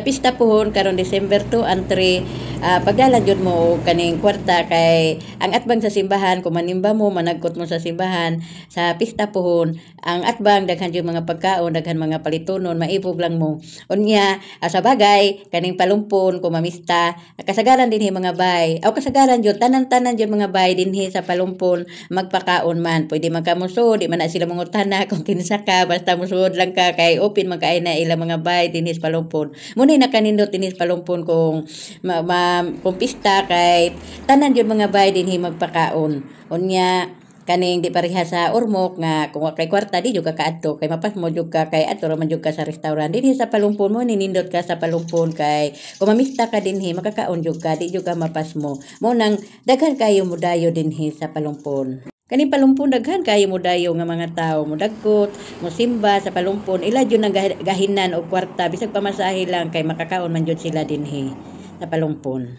Sa pista pohon karon December 2 and 3, pagdalan jud mo og kaning kwarta kay ang atbang sa simbahan kung manimba mo managkot mo sa simbahan sa pista pohon, ang atbang daghan jud mga pagkaon, daghan mga palitonon, maipog lang mo. Unya sa bagay kaning palumpon kung mamista, kasagaran dinhi mga bay. Aw kasagaran jud tanan-tanan jud mga bay dinhi sa palumpon magpakaon man. Pwede man ka musud, di man na sila mangutana kung kinsa ka, basta musud lang ka kay open man kaay na ilang mga bay dinhi sa palumpon. Muna nakanindot dinhi sa palumpon kung kung pista kay tanan jud mga bay dinhi magpakaon. Unya kaning di pareha sa Ormoc nga kung kay kwarta di jud ka kaadto kay mapas mo jud ka kay adto man jud ka sa restaurant dinhi sa palumpon mo ninindot ka sa palumpon kay kung mamista ka dinhi makakaon jud ka di jud ka mapas mo nang daghan kayo mudayo dinhi sa palumpon. Kaning palumpon daghan kayo mudayo nga mga tawo mudagkot mosimba sa palumpon ila jud nang gahinan og kwarta bisag pamasahe lang kay makakaon man jud sila dinhi sa palumpon.